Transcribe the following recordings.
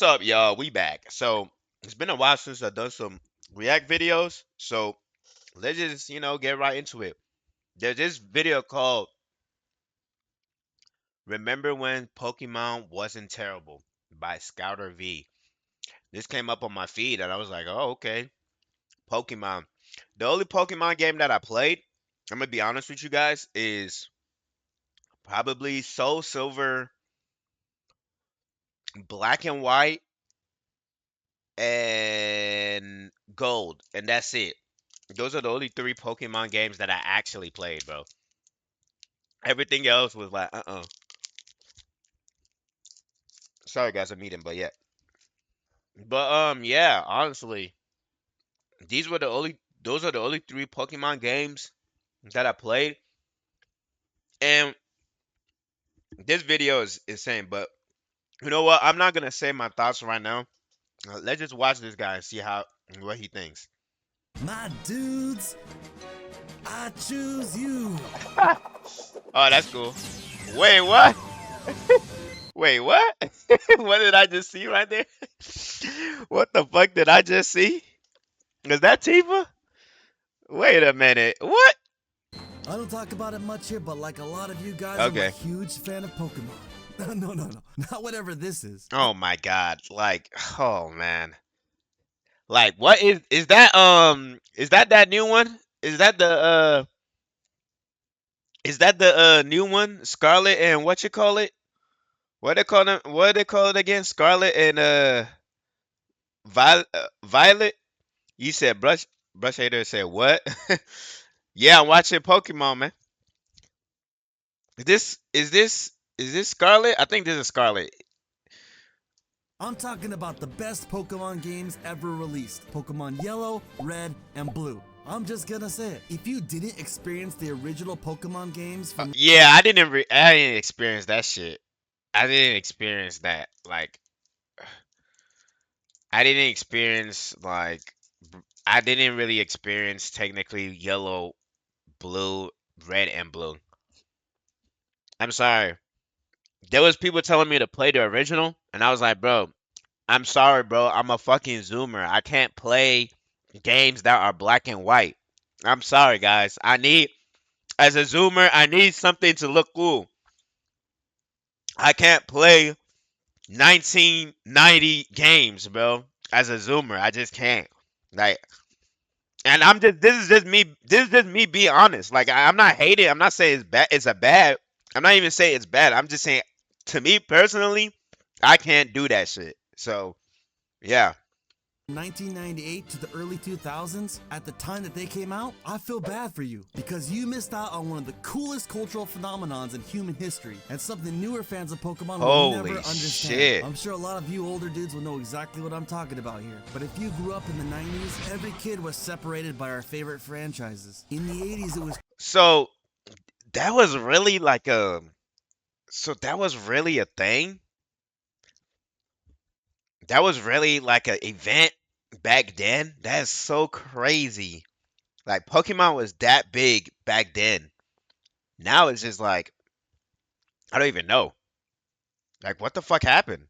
What's up, y'all? We back. So it's been a while since I've done some React videos. So let's just, get right into it. There's this video called Remember When Pokemon Wasn't Terrible by Scouter V. This came up on my feed and I was like, oh, okay. Pokemon. The only Pokemon game that I played, I'm gonna be honest with you guys, is probably Soul Silver, Black and White, and Gold. And that's it. Those are the only three Pokemon games that I actually played, bro. Everything else was like, Sorry, guys, I'm eating, but yeah. But yeah. Honestly, those are the only three Pokemon games that I played, and this video is insane. But you know what? I'm not gonna say my thoughts right now. Let's just watch this guy and see what he thinks. My dudes, I choose you. Oh, that's cool. Wait, what? Wait, what? What did I just see right there? What the fuck did I just see? Is that Tifa? Wait a minute. What? I don't talk about it much here, but like a lot of you guys, I'm a Okay. huge fan of Pokemon. No, not whatever this is. Oh my God. Like, oh man. Like, what is that new one? Is that the new one? Scarlet and what you call it? What they call it again? Scarlet and Violet? You said brush hater said what? Yeah, I'm watching Pokemon, man. Is this Scarlet? I think this is Scarlet. I'm talking about the best Pokemon games ever released. Pokemon Yellow, Red, and Blue. I'm just gonna say it. If you didn't experience the original Pokemon games from Yeah, I didn't experience that shit. I didn't experience that. Like, I didn't experience like I didn't really experience technically yellow, blue, red, and blue. I'm sorry. There was people telling me to play the original, and I was like, bro, I'm sorry, bro. I'm a fucking zoomer. I can't play games that are black and white. I'm sorry, guys. As a zoomer, I need something to look cool. I can't play 1990 games, bro. As a zoomer, I just can't. Like, and this is just me being honest. Like, I'm not hating. I'm not saying it's bad. It's a bad. I'm not even saying it's bad. I'm just saying, to me personally, I can't do that shit. So yeah. 1998 to the early 2000s, at the time that they came out, I feel bad for you because you missed out on one of the coolest cultural phenomenons in human history and something newer fans of Pokemon will never Holy understand. shit. I'm sure a lot of you older dudes will know exactly what I'm talking about here, but if you grew up in the 90s, every kid was separated by our favorite franchises. In the 80s, it was So that was really like a. So that was really a thing. That was really like an event back then. That's so crazy. Like Pokemon was that big back then. Now it's just like I don't even know. Like what the fuck happened?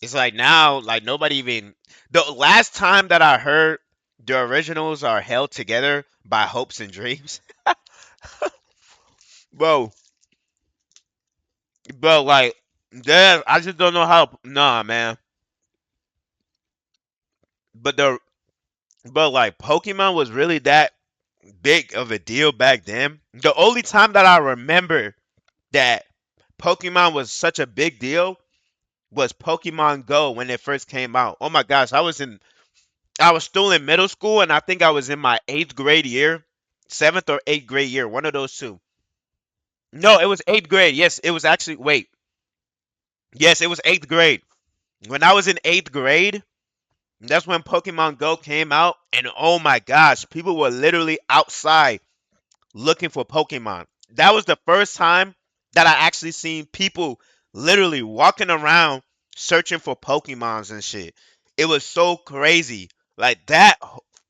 It's like now, like nobody even. The last time that I heard the originals are held together by hopes and dreams, bro. Bro, like, yeah, I just don't know how. Nah, man. But like Pokemon was really that big of a deal back then. The only time that I remember that Pokemon was such a big deal was Pokemon Go when it first came out. Oh my gosh, I was still in middle school and I think I was in my 8th grade year, 7th or 8th grade year, one of those two. No, it was 8th grade. Yes, it was actually wait. Yes, it was 8th grade. When I was in 8th grade, that's when Pokemon Go came out and oh my gosh, people were literally outside looking for Pokemon. That was the first time that I actually seen people literally walking around searching for Pokemons and shit. It was so crazy. Like that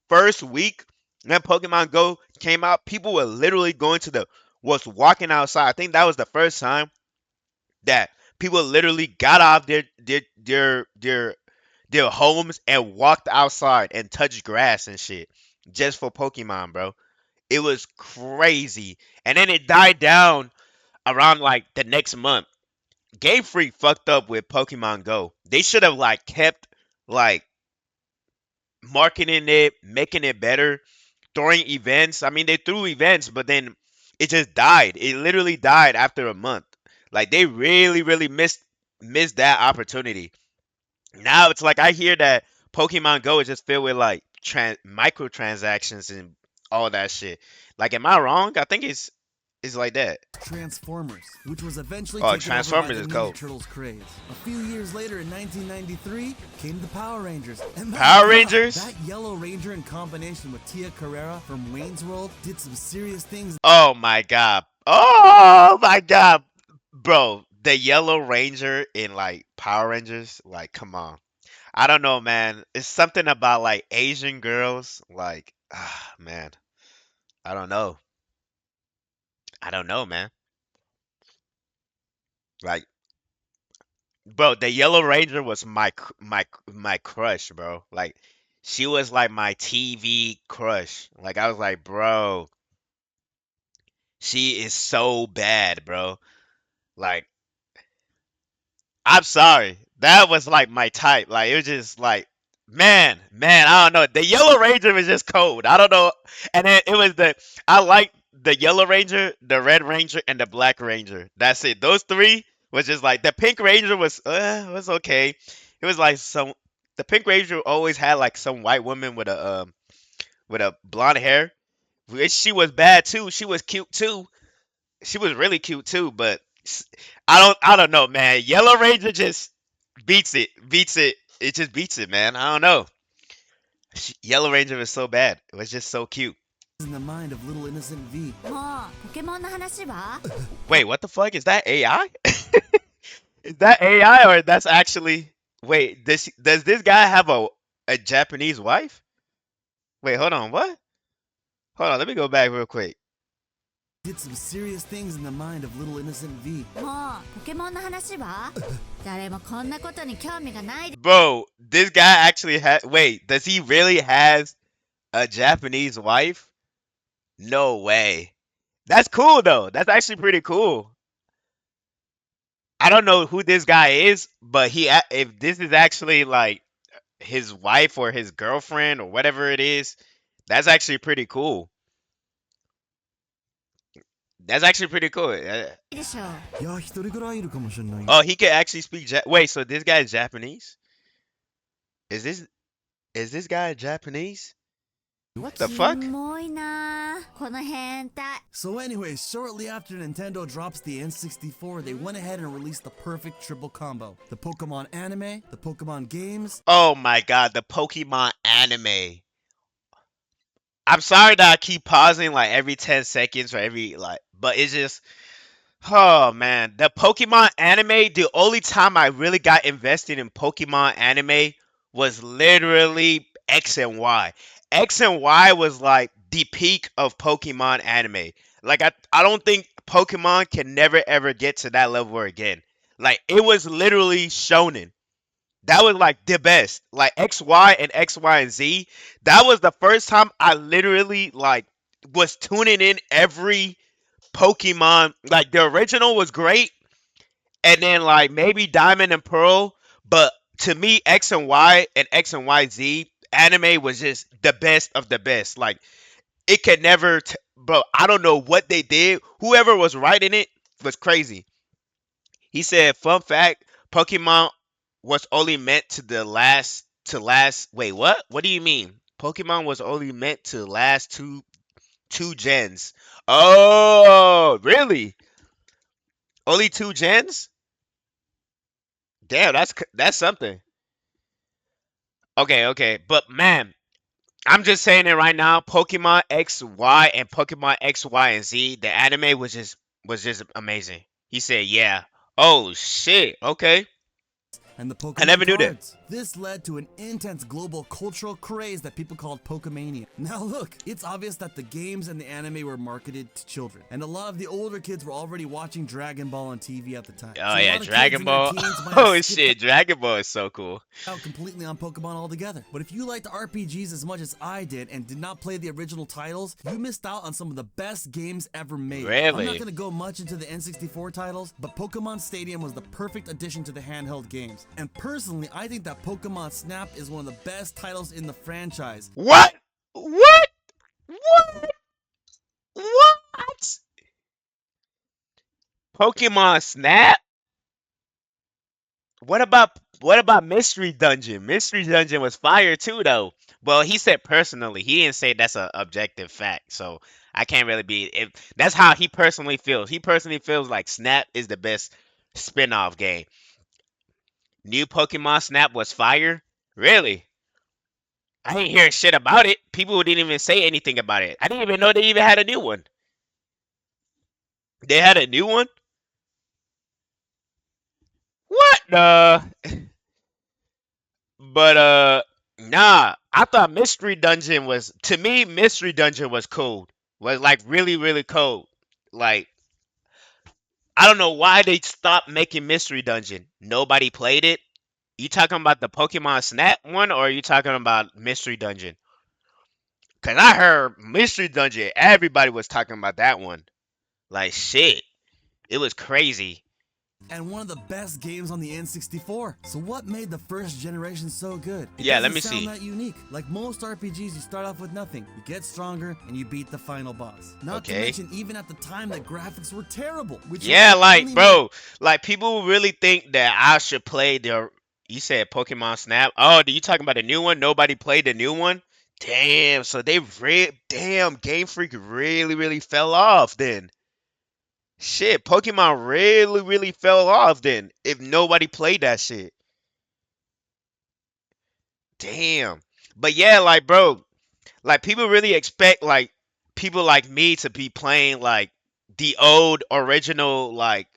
first week when Pokemon Go came out, people were literally going to the was walking outside. I think that was the first time that People literally got out of their homes and walked outside and touched grass and shit just for Pokemon, bro. It was crazy. And then it died down around like the next month. Game Freak fucked up with Pokemon Go. They should have like kept like marketing it, making it better, throwing events. I mean, they threw events, but then it just died. It literally died after a month. Like they really, really missed that opportunity. Now it's like I hear that Pokemon Go is just filled with like microtransactions and all that shit. Like, am I wrong? I think it's like that. Transformers, which was eventually Oh, taken over by Transformers the is Ninja cold. Turtles craze. A few years later, in 1993, came the Power Rangers. And my Power God, Rangers. that Yellow Ranger in combination with Tia Carrera from Wayne's World did some serious things. Oh my god. Oh my god, bro. The Yellow Ranger in like Power Rangers. Like, come on. I don't know, man. It's something about like Asian girls. Like, man. I don't know. I don't know, man. Like, bro, the Yellow Ranger was my crush, bro. Like, she was like my TV crush. Like, I was like, bro, she is so bad, bro. Like, I'm sorry. That was like my type. Like, it was just like, man, I don't know. The Yellow Ranger was just cold. I don't know. And then it was I like the Yellow Ranger, the Red Ranger, and the Black Ranger. That's it. Those three was just like the Pink Ranger was okay. It was like the Pink Ranger always had like some white woman with a blonde hair. Which she was bad too. She was cute too. She was really cute too, but I don't know, man. Yellow Ranger just beats it. It just beats it, man. I don't know. Yellow Ranger was so bad. It was just so cute. In the mind of little innocent V. もうポケモンの話は Wait, what the fuck is that AI? Is that AI or that's actually? Wait, does this guy have a Japanese wife? Wait, hold on, what? Hold on, let me go back real quick. Did some serious things in the mind of little innocent V. もうポケモンの話は誰もこんなことに興味がない Bro, this guy actually had. Wait, does he really has a Japanese wife? No way. That's cool though. That's actually pretty cool. I don't know who this guy is, but if this is actually like his wife or his girlfriend or whatever it is, that's actually pretty cool. That's actually pretty cool. でしょいや、一人ぐらいいるかもしれない。Oh, he can actually speak. Wait, so this guy is Japanese? Is this is this guy Japanese? What the fuck? キモいなこの変態 So anyway, shortly after Nintendo drops the N64, they went ahead and released the perfect triple combo. The Pokemon anime, the Pokemon games, Oh my god, the Pokemon anime. I'm sorry that I keep pausing like every 10 seconds or every like, but it's just, oh man, the Pokemon anime, the only time I really got invested in Pokemon anime was literally X and Y. X and Y was like the peak of Pokemon anime. Like I don't think Pokemon can never ever get to that level again. Like it was literally shonen. That was like the best. Like XY and XY and Z. That was the first time I literally like was tuning in every Pokemon. Like the original was great, and then like maybe Diamond and Pearl. But to me, X and Y and X and Y Z anime was just the best of the best. Like it could never, bro. I don't know what they did. Whoever was writing it was crazy. He said, "Fun fact: Pokemon was only meant to the last to last. Wait, what? What do you mean? Pokemon was only meant to last two gens. Oh, really? Only two gens? Damn, that's something. Okay. But man, I'm just saying it right now. Pokemon X, Y, and Pokemon X, Y, and Z. The anime was just amazing. He said, "Yeah." Oh shit. Okay. and the I Pokemon never knew that. cards. This led to an intense global cultural craze that people called Pokemania. Now look, it's obvious that the games and the anime were marketed to children, and a lot of the older kids were already watching Dragon Ball on TV at the time. Oh So a yeah, lot of kids Dragon in their Ball. teens might have Oh skipped shit, Dragon Ball is so cool. out completely on Pokemon altogether. But if you liked RPGs as much as I did and did not play the original titles, you missed out on some of the best games ever made. I'm not Really? gonna go much into the N64 titles, but Pokemon Stadium was the perfect addition to the handheld games. And personally, I think that Pokemon Snap is one of the best titles in the franchise. What? What? What? What? Pokemon Snap? What about Mystery Dungeon? Mystery Dungeon was fire too though. Well, he said personally. He didn't say that's a objective fact. So I can't really be if that's how he personally feels. He personally feels like Snap is the best spin-off game. New Pokemon Snap was fire? Really? I didn't hear shit about it. People didn't even say anything about it. I didn't even know they even had a new one. They had a new one? What the? But nah. I thought Mystery Dungeon was to me Mystery Dungeon was cool. Was like really really cool. Like I don't know why they stopped making Mystery Dungeon. Nobody played it. You talking about the Pokemon Snap one or are you talking about Mystery Dungeon? Cause I heard Mystery Dungeon. Everybody was talking about that one. Like shit. It was crazy. And one of the best games on the N64. So what made the first generation so good? It Yeah, let doesn't me sound see. that unique. Like most RPGs, you start off with nothing. You get stronger and you beat the final boss. Not to Okay. mention, even at the time, the graphics were terrible. Which Yeah, like only made bro, like people really think that I should play the. You said Pokemon Snap. Oh, do you talking about the new one? Nobody played the new one. Damn, so damn Game Freak really really fell off then. Shit, Pokemon really really fell off then. If nobody played that shit, damn. But yeah, like bro, like people really expect like people like me to be playing like the old original like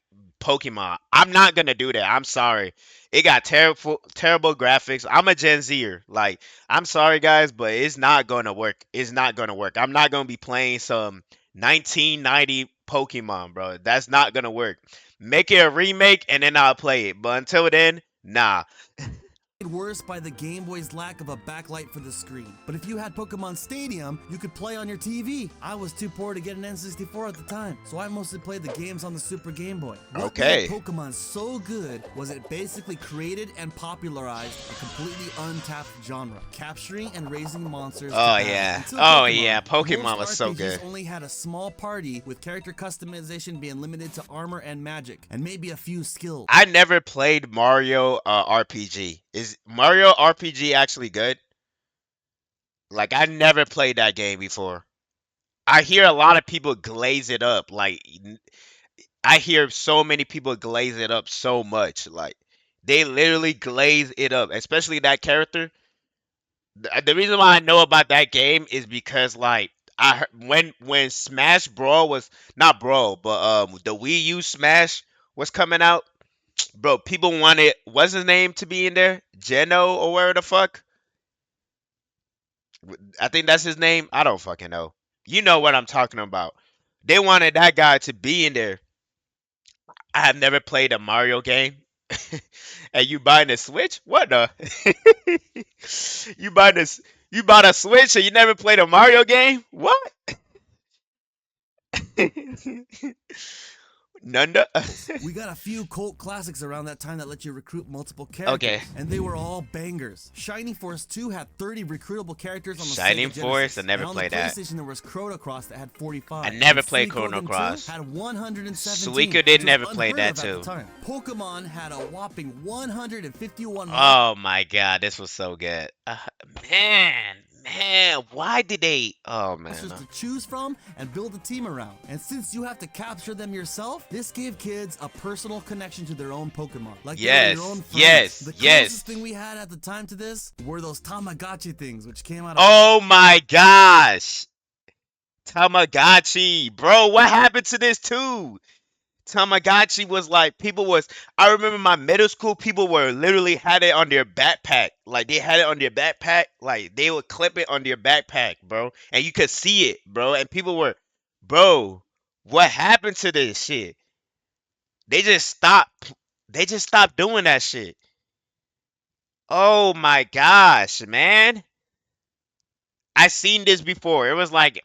Pokemon. I'm not gonna do that. I'm sorry. It got terrible graphics. I'm a Gen Zer. Like I'm sorry guys, but it's not gonna work. It's not gonna work. I'm not gonna be playing some 1990 Pokemon, bro. That's not gonna work. Make it a remake and then I'll play it. But until then, nah. worse by the Game Boy's lack of a backlight for the screen. But if you had Pokemon Stadium, you could play on your TV. I was too poor to get an N64 at the time, so I mostly played the games on the Super Game Boy. What Okay. made Pokemon so good was it basically created and popularized a completely untapped genre, capturing and raising monsters to Oh battle. yeah. Until Oh yeah. most Pokemon was so RPGs good. only had a small party with character customization being limited to armor and magic, and maybe a few skills. I never played Mario RPG. Is Mario RPG actually good? Like I never played that game before. I hear a lot of people glaze it up. I hear so many people glaze it up so much. Like they literally glaze it up, especially that character. The reason why I know about that game is because like when Smash Brawl was not Brawl, but the Wii U Smash was coming out, bro, people wanted what's his name to be in there? Geno or whatever the fuck? I think that's his name. I don't fucking know. You know what I'm talking about. They wanted that guy to be in there. I have never played a Mario game. And you buying a Switch? What the? you buying this? You bought a Switch and you never played a Mario game? What? Nunda? We got a few cult classics around that time that let you recruit multiple Okay. characters, and they were all bangers. Shining Force 2 had 30 recruitable characters on the Shining Sega Force? Genesis. I never and played on the that. PlayStation there was Chrono Cross that had 45. I never and played Suikoden Chrono 2 Cross. had 117. Suikoden which was never played unheard that of at too. the time. Pokemon had a whopping 151 Oh my god, this was so good. Man, why did they? Oh man. monsters to choose from and build a team around. And since you have to capture them yourself, this gave kids a personal connection to their own Pokemon. Like they were Yes, your own friends. yes, The yes. closest thing we had at the time to this were those Tamagotchi things, which came out of Oh my gosh. Tamagotchi. Bro, what happened to this too? Tamagotchi was like people was. I remember my middle school people were literally had it on their backpack. Like they had it on their backpack. Like they would clip it on their backpack, bro, and you could see it, bro. And people were, bro, what happened to this shit? They just stopped. They just stopped doing that shit. Oh my gosh, man. I seen this before. It was like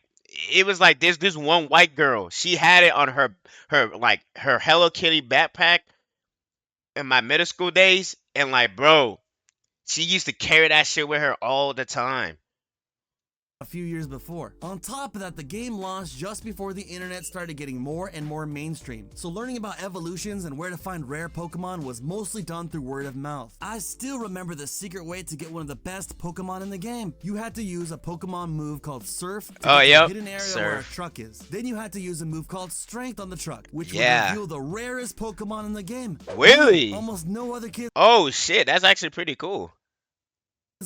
this one white girl. She had it on her Hello Kitty backpack in my middle school days, and like, bro, she used to carry that shit with her all the time. a few years before. On top of that, the game launched just before the internet started getting more and more mainstream, so learning about evolutions and where to find rare Pokemon was mostly done through word of mouth. I still remember the secret way to get one of the best Pokemon in the game. You had to use a Pokemon move called Surf to Oh, get to the yep, hidden area where a surf. truck is. Then you had to use a move called Strength on the truck, which would Yeah, reveal the rarest Pokemon in the game. really. Almost no other kid Oh shit, that's actually pretty cool.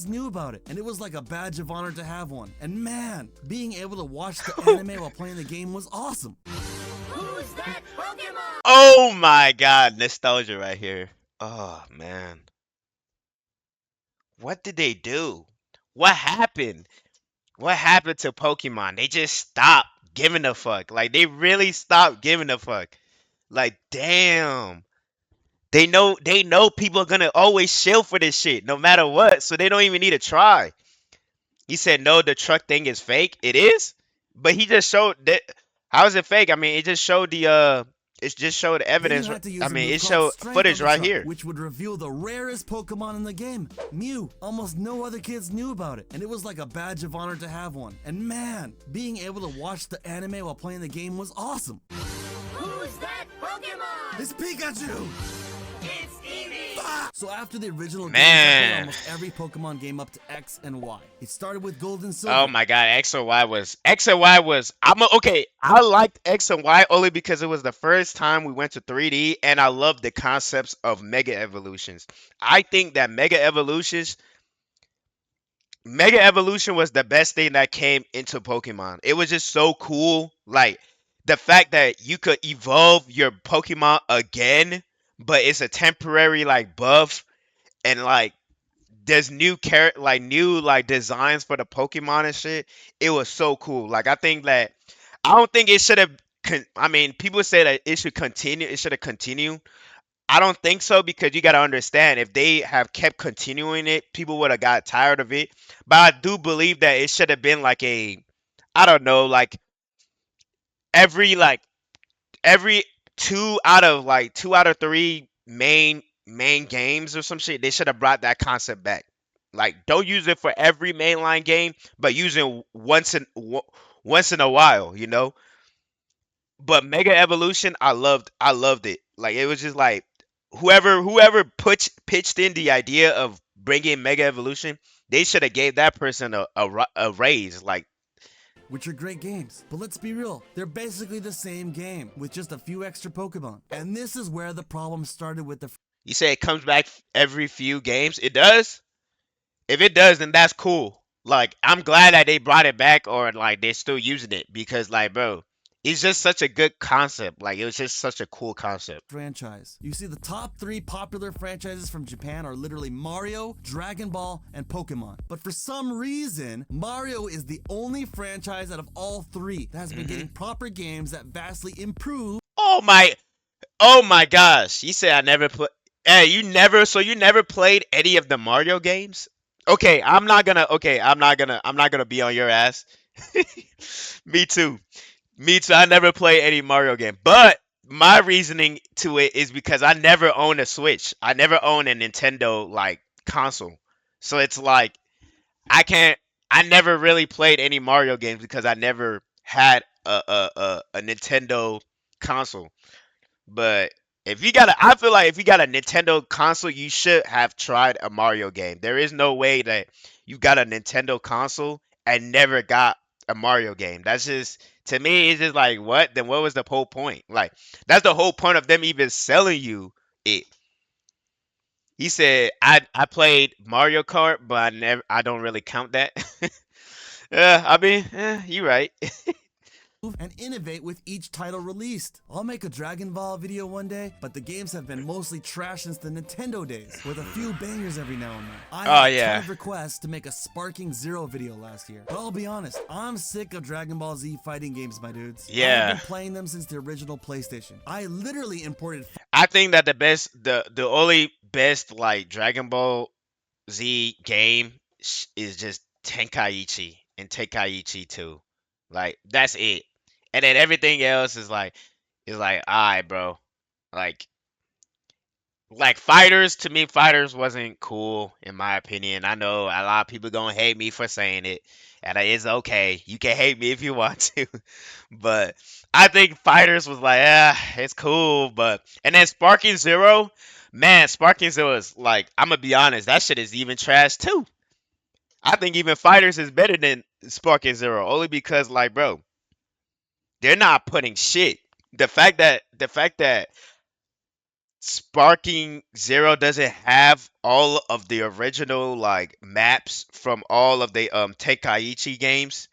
knew about it, and it was like a badge of honor to have one. And man, being able to watch the anime while playing the game was awesome. Oh my god, nostalgia right here. Oh man, what did they do? What happened? What happened to Pokemon? They just stopped giving a fuck. Like they really stopped giving a fuck. Like damn. They know people are gonna always shill for this shit, no matter what, so they don't even need to try. He said no, the truck thing is fake. It is? But he just showed that how is it fake? I mean it just showed Then you evidence. had to I use a mean move it called showed Strength on footage the right truck, here. which would reveal the rarest Pokemon in the game, Mew. Almost no other kids knew about it, and it was like a badge of honor to have one. And man, being able to watch the anime while playing the game was awesome. Who's that Pokemon? It's Pikachu! It's Eevee! So after the original games, I played Man. almost every Pokemon game up to X and Y. It started with Gold and Oh Silver. my god, X and Y was okay, I liked X and Y only because it was the first time we went to 3D and I love the concepts of mega evolutions. I think that Mega Evolution was the best thing that came into Pokemon. It was just so cool. Like the fact that you could evolve your Pokemon again, but it's a temporary like buff and like there's new like designs for the Pokemon and shit. It was so cool. Like I don't think it should have I mean, people say that it should continue. It should have continued. I don't think so because you got to understand if they have kept continuing it, people would have got tired of it. But I do believe that it should have been like I don't know, every like every two out of three main games or some shit. They should have brought that concept back. Like don't use it for every mainline game, but use it once in a while, you know. But Mega Evolution, I loved it. Like it was just like whoever pitched in the idea of bringing Mega Evolution, they should have gave that person a raise. Like Which are great games. But let's be real, they're basically the same game, with just a few extra Pokemon. And this is where the problem started with the you say, it comes back every few games. It does. If it does, then that's cool. Like I'm glad that they brought it back or like they're still using it because like bro, it's just such a good concept. Like it was just such a cool concept. franchise. You see, the top three popular franchises from Japan are literally Mario, Dragon Ball, and Pokemon. But for some reason, Mario is the only franchise out of all three that has been getting proper games that vastly improve. Oh my Oh my gosh. You said I never put Hey, you never played any of the Mario games? I'm not gonna be on your ass. Me too. Me too. I never played any Mario game. But my reasoning to it is because I never owned a Switch. I never owned a Nintendo like console. So it's like I can't I never really played any Mario games because I never had a Nintendo console. But I feel like if you got a Nintendo console, you should have tried a Mario game. There is no way that you got a Nintendo console and never got a Mario game. That's just to me, it's just like what? Then what was the whole point? Like that's the whole point of them even selling you it. He said, I played Mario Kart, but I don't really count that. Yeah, I mean, you right. and innovate with each title released. I'll make a Dragon Ball video one day, but the games have been mostly trash since the Nintendo days, with a few bangers every now and then. I Oh had a ton yeah. of requests to make a Sparking Zero video last year, but I'll be honest, I'm sick of Dragon Ball Z fighting games, my dudes. I've Yeah. been playing them since the original PlayStation. I literally imported I think that the only best like Dragon Ball Z game is just Tenkaichi and Tenkaichi 2. Like that's it. And then everything else is like, alright, bro. Like fighters, to me, fighters wasn't cool in my opinion. I know a lot of people gonna hate me for saying it, and it's okay. You can hate me if you want to, but I think fighters was like, it's cool. But and then Sparking Zero, man, Sparking Zero is like, I'm gonna be honest, that shit is even trash too. I think even fighters is better than Sparking Zero, only because like, bro, they're not putting shit. The fact that Sparking Zero doesn't have all of the original like maps from all of the Tenkaichi games,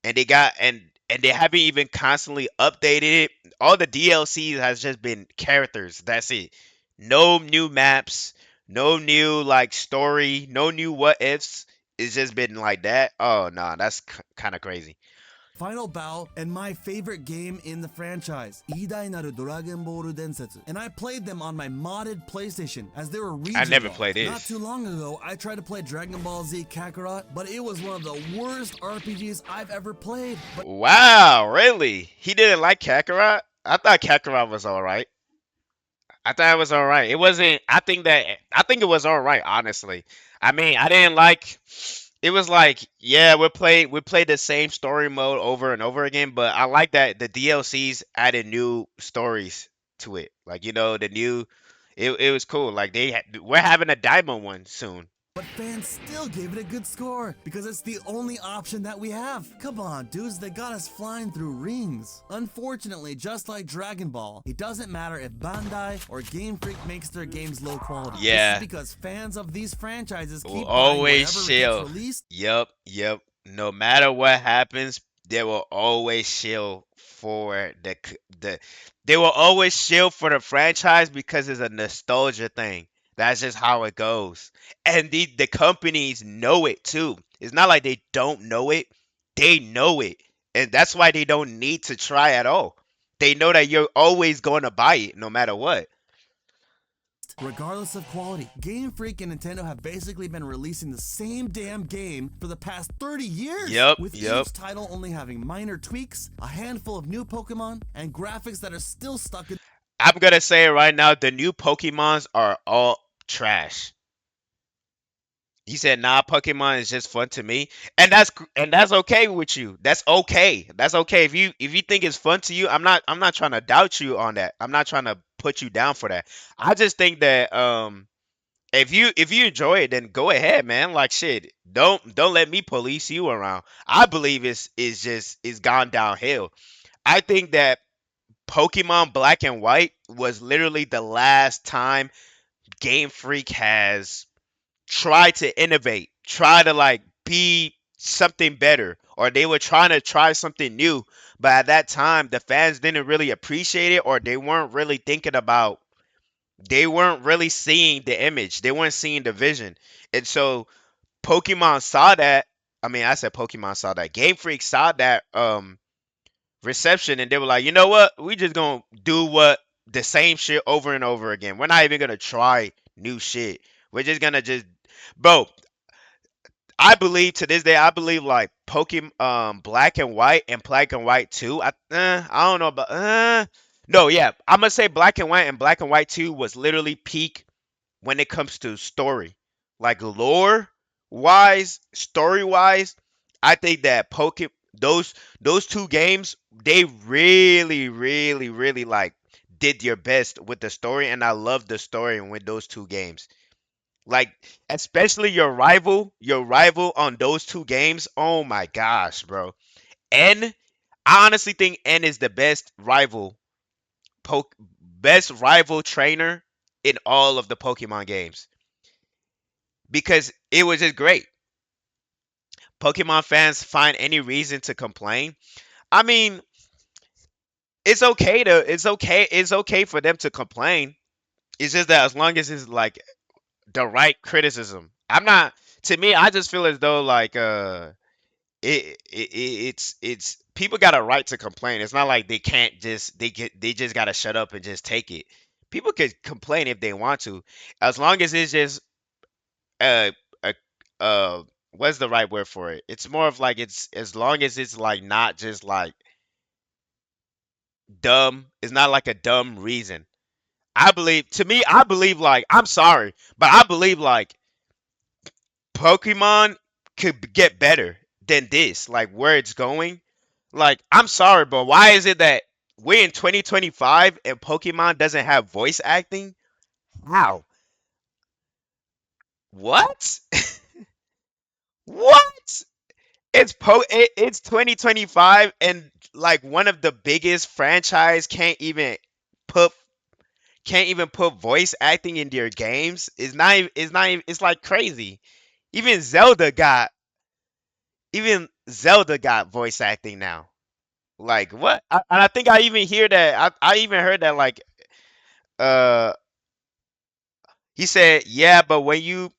and they haven't even constantly updated it. All the DLCs has just been characters. That's it. No new maps, no new like story, no new what ifs. It's just been like that. Oh no, that's kind of crazy. Final Bout and my favorite game in the franchise, 偉大なるドラゴンボール伝説. And I played them on my modded PlayStation as they were I region never locked. played Not this. too long ago, I tried to play Dragon Ball Z Kakarot, but it was one of the worst RPGs I've ever played. But Wow, really? He didn't like Kakarot? I thought Kakarot was alright. I thought it was all right. It wasn't. I think it was all right. Honestly, I mean, I didn't like. It was like, yeah, we played the same story mode over and over again, but I like that the DLCs added new stories to it. Like the new. It was cool. Like we're having a diamond one soon. fans still gave it a good score because it's the only option that we have. Come on, dudes, they got us flying through rings. Unfortunately, just like Dragon Ball, it doesn't matter if Bandai or Game Freak makes their games low quality. This Yeah, is because fans of these franchises will keep buying always whatever gets shill. released. Yep, yep. No matter what happens, they will always shill for the they will always shill for the franchise because it's a nostalgia thing. That's just how it goes. And the companies know it too. It's not like they don't know it. They know it. And that's why they don't need to try at all. They know that you're always going to buy it no matter what. Regardless of quality, Game Freak and Nintendo have basically been releasing the same damn game for the past 30 years, Yep, with yep. each title only having minor tweaks, a handful of new Pokemon, and graphics that are still stuck in. I'm going to say it right now, the new Pokemons are all trash. He said, "Nah, Pokemon is just fun to me," and that's okay with you. That's okay. That's okay if you think it's fun to you. I'm not trying to doubt you on that. I'm not trying to put you down for that. I just think that if you enjoy it, then go ahead, man. Like shit, don't let me police you around. I believe it's gone downhill. I think that Pokemon Black and White was literally the last time Game Freak has try to innovate, try to like be something better, or they were trying to try something new. But at that time, the fans didn't really appreciate it, or they weren't really seeing the image, they weren't seeing the vision. And so Pokemon saw that. I mean, I said Pokemon saw that. Game Freak saw that reception, and they were like, you know what? We just gonna do what the same shit over and over again. We're not even gonna try new shit. We're just gonna just, bro. I believe to this day, I believe like Pokemon Black and White and Black and White 2. I don't know about no, yeah. I'm gonna say Black and White and Black and White 2 was literally peak when it comes to story. Like lore wise, story wise, I think that those two games, they really, really, really like did their best with the story, and I love the story with those two games. Like, especially your rival on those two games. Oh my gosh, bro. N, I honestly think N is the best rival trainer in all of the Pokemon games because it was just great. Pokemon fans find any reason to complain. I mean, it's okay for them to complain. It's just that as long as it's like the right criticism. I'm not to me, I just feel as though like it's people got a right to complain. It's not like they can't just they just gotta shut up and just take it. People could complain if they want to, as long as it's just uh uh what's the right word for it? It's more of like it's as long as it's like not just like dumb. It's not like a dumb reason. I believe to me, I believe like I'm sorry, but I believe like Pokemon could get better than this, like where it's going. Like, I'm sorry, but why is it that we're in 2025 and Pokemon doesn't have voice acting? How? What? What? It's 2025 and like one of the biggest franchise put can't even put voice acting in their games. It's like crazy. Even Zelda got even Zelda got voice acting now. Like what? And I think I even hear that. I even heard that like uh he said, yeah, but when you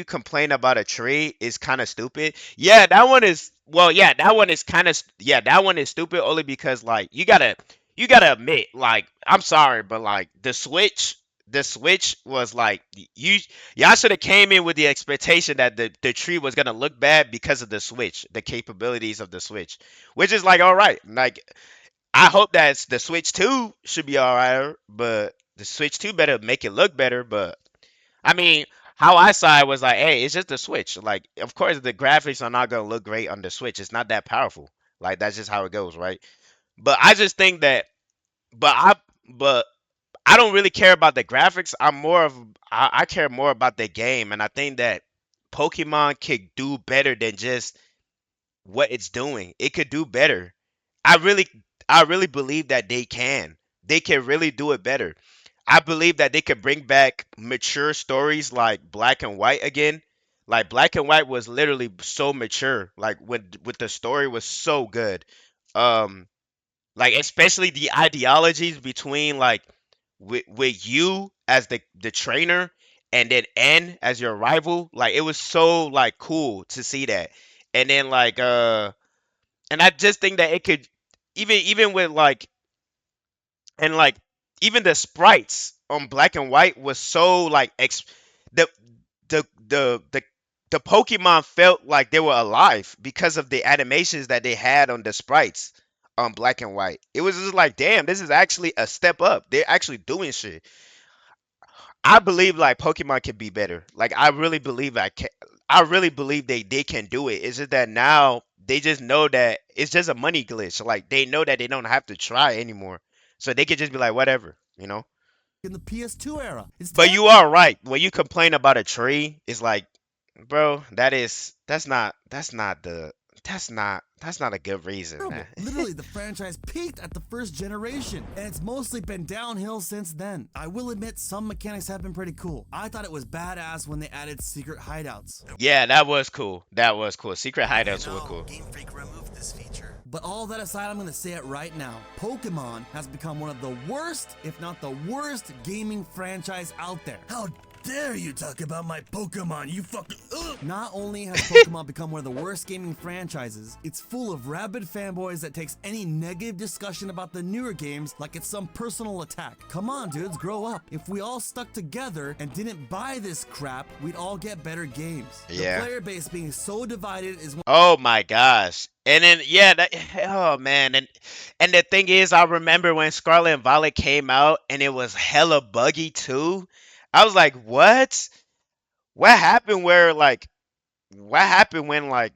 complain about a tree, it's kind of stupid. Yeah, that one is well, yeah, that one is kind of yeah, that one is stupid only because like you gotta admit, like I'm sorry, but like the Switch was like y'all should have came in with the expectation that the tree was gonna look bad because of the Switch, the capabilities of the Switch, which is like all right, like I hope that the Switch 2 should be all right, but the Switch 2 better make it look better. But I mean, how I saw it was like, hey, it's just a Switch. Like, of course, the graphics are not gonna look great on the Switch. It's not that powerful. Like, that's just how it goes, right? But I just think that, but but I don't really care about the graphics. I care more about the game, and I think that Pokemon could do better than just what it's doing. It could do better. I really I really believe that they can. They can really do it better. I believe that they could bring back mature stories like Black and White again. Like Black and White was literally so mature. Like with the story was so good. Um like especially the ideologies between like with you as the trainer and then N as your rival. Like it was so like cool to see that. And then and I just think that it could even with like and like even the sprites on Black and White was so like the the the the the Pokemon felt like they were alive because of the animations that they had on the sprites on Black and White. It was just like, damn, this is actually a step up. They're actually doing shit. I believe like Pokemon can be better. Like I really believe I can. I really believe they can do it. It's just that now they just know that it's just a money glitch. Like they know that they don't have to try anymore, so they could just be like whatever. In the PS2 era. It's But you are right. When you complain about a tree, it's like, bro, that's not a good reason, terrible. man. Literally, the franchise peaked at the first generation, and it's mostly been downhill since then. I will admit some mechanics have been pretty cool. I thought it was badass when they added secret hideouts. Yeah, that was cool. That was cool. Secret hideouts were cool. Game Freak removed this feature. But all that aside, I'm gonna say it right now. Pokemon has become one of the worst, if not the worst, gaming franchise out there. How dare you talk about my Pokemon, you fucking ugh. Not only has Pokemon become one of the worst gaming franchises, it's full of rabid fanboys that takes any negative discussion about the newer games like it's some personal attack. Come on, dudes, grow up. If we all stuck together and didn't buy this crap, we'd all get better games. Yeah. The player base being so divided is one. Oh my gosh. And then yeah, oh man, and the thing is, I remember when Scarlet and Violet came out and it was hella buggy too. I was like, what? What happened where like what happened when like,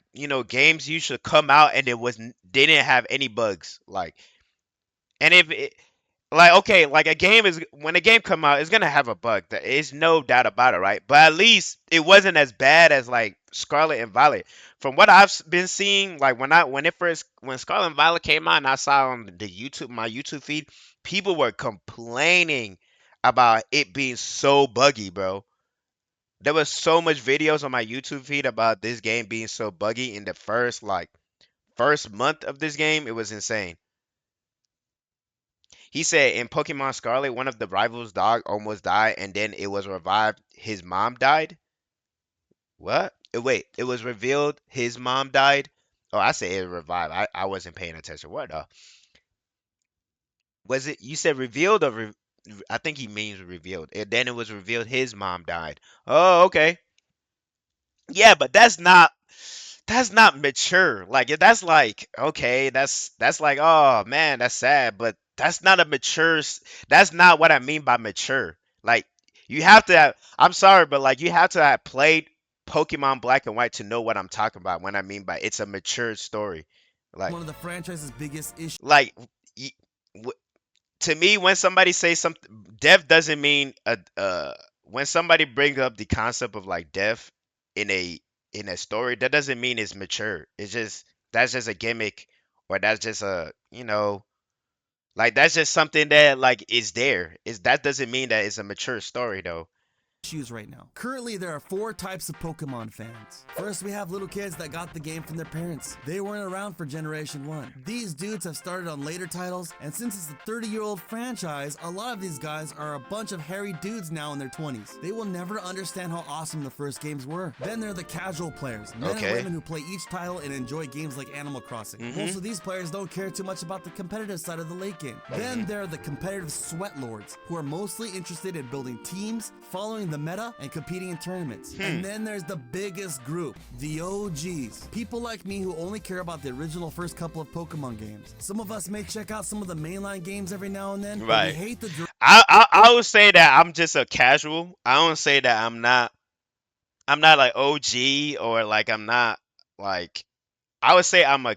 games used to come out and they didn't have any bugs. Like and if it, like okay, like a game is when a game come out, it's gonna have a bug. There is no doubt about it, right? But at least it wasn't as bad as like Scarlet and Violet. From what been seeing, like when Scarlet and Violet came out, and I saw on my YouTube feed, people were complaining about it being so buggy, bro. There was so much videos on my YouTube feed about this game being so buggy in the first like first month of this game, it was insane. He said in Pokemon Scarlet, one of the rivals' dog almost died, and then it was revived. His mom died. What? Wait, it was revealed his mom died. Oh, I said it revived. I wasn't paying attention. What? Was it? You said revealed or I think he means revealed. And then it was revealed his mom died. Oh, okay. Yeah, but that's not mature. Like that's like okay, that's like oh man, that's sad, but that's not a mature. That's not what I mean by mature. Like you have to have, I'm sorry, but like you have to have played Pokemon Black and White to know what I'm talking about when I mean by it's a mature story. Like One of the franchise's biggest issues. like y- to me when somebody says something death doesn't mean when somebody brings up the concept of like death in a story that doesn't mean it's mature. It's just that's just a gimmick, or that's just a like that's just something that like is there is that doesn't mean that it's a mature story though. Issues right now. Currently, there are four types of Pokemon fans. First, we have little kids that got the game from their parents. They weren't around for Generation 1. These dudes have started on later titles, and since it's a 30-year-old franchise, a lot of these guys are a bunch of hairy dudes now in their 20s. They will never understand how awesome the first games were. Then there are the casual players, men and Okay. women who play each title and enjoy games like Animal Crossing. Most of these players don't care too much about the competitive side of the late game. Then there are the competitive sweat lords, who are mostly interested in building teams, following the meta, and competing in tournaments. And then there's the biggest group, the OGs. People like me who only care about the original first couple of Pokemon games. Some of us may check out some of the mainline games every now and then, but Right. we hate the I would say that I'm just a casual. I don't say that I'm not like OG or like I'm not like I would say I'm a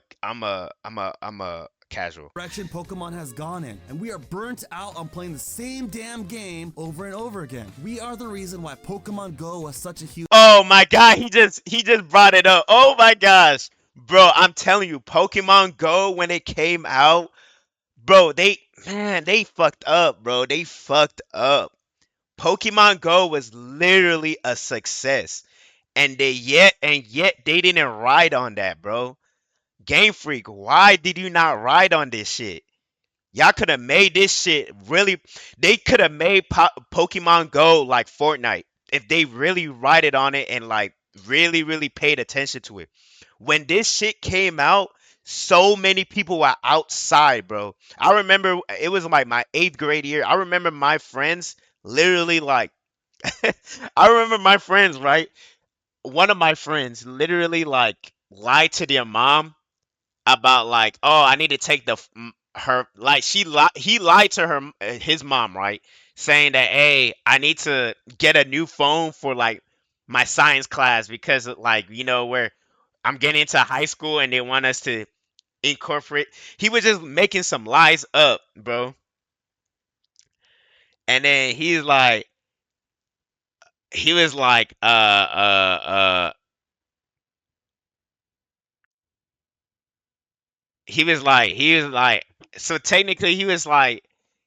casual. direction Pokemon has gone in, and we are burnt out on playing the same damn game over and over again. We are the reason why Pokemon Go was such a huge Oh my god, he just brought it up. Oh my gosh. Bro, I'm telling you, Pokemon Go when it came out, bro, they fucked up, bro. They fucked up. Pokemon Go was literally a success. And yet they didn't ride on that, bro. Game Freak, why did you not ride on this shit? Y'all could have made this shit really. They could have made Pokemon Go like Fortnite if they really rided on it and like really, really paid attention to it. When this shit came out, so many people were outside, bro. I remember it was like my eighth grade year. I remember my friends literally like. I remember my friends, right? One of my friends literally like lied to their mom about like, oh, I need to take her like he lied to his mom, right? Saying that, hey, I need to get a new phone for like my science class because like where I'm getting into high school and they want us to incorporate. He was just making some lies up, bro. And then he was like, he was like so technically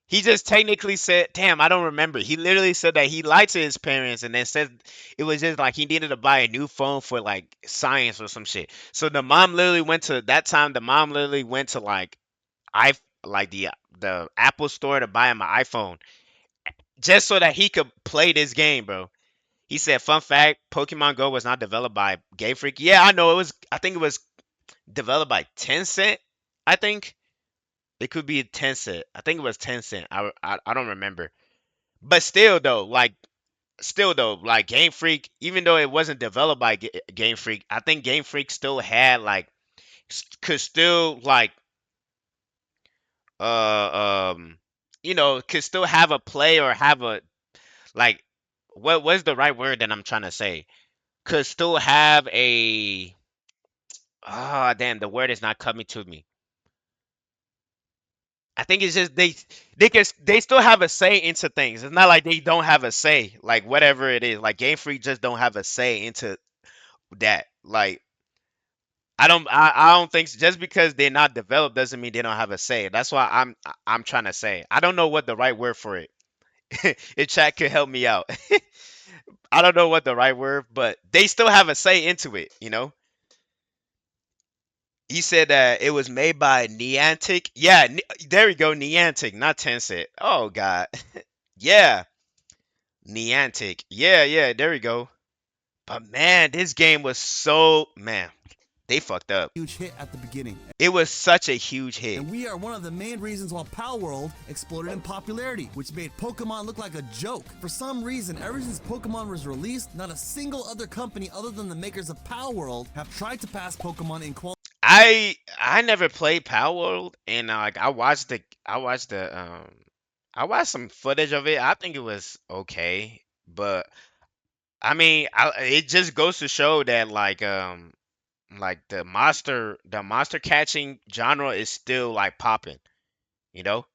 he just technically said, damn, I don't remember. He literally said that he lied to his parents and then said it was just like he needed to buy a new phone for like science or some shit. So the mom literally went to like I like the Apple store to buy him an iPhone just so that he could play this game, bro. He said, fun fact, Pokemon Go was not developed by Game Freak. Yeah, I know it was. I think it was developed by Tencent. I think it could be Tencent. I think it was Tencent. I don't remember. But still though, like Game Freak, even though it wasn't developed by Game Freak, I think Game Freak still had like could still like um could still have a play or have a like what's the right word that I'm trying to say? Could still have a damn, the word is not coming to me. I think it's just they still have a say into things. It's not like they don't have a say. Like whatever it is, like Game Freak just don't have a say into that. Like I don't think just because they're not developed doesn't mean they don't have a say. That's why I'm trying to say. I don't know what the right word for it. If chat could help me out. I don't know what the right word, but they still have a say into it. He said that it was made by Niantic. Yeah, there we go, Niantic, not Tencent. Oh God, yeah, Niantic. Yeah, yeah, there we go. But man, this game was so man, they fucked up. Huge hit at the beginning. It was such a huge hit. And we are one of the main reasons why Power World exploded in popularity, which made Pokemon look like a joke. For some reason, ever since Pokemon was released, not a single other company other than the makers of Power World have tried to pass Pokemon in quality. I never played Power World, and like I watched some footage of it. I think it was okay, but I mean, it just goes to show that like the monster catching genre is still like popping, you know?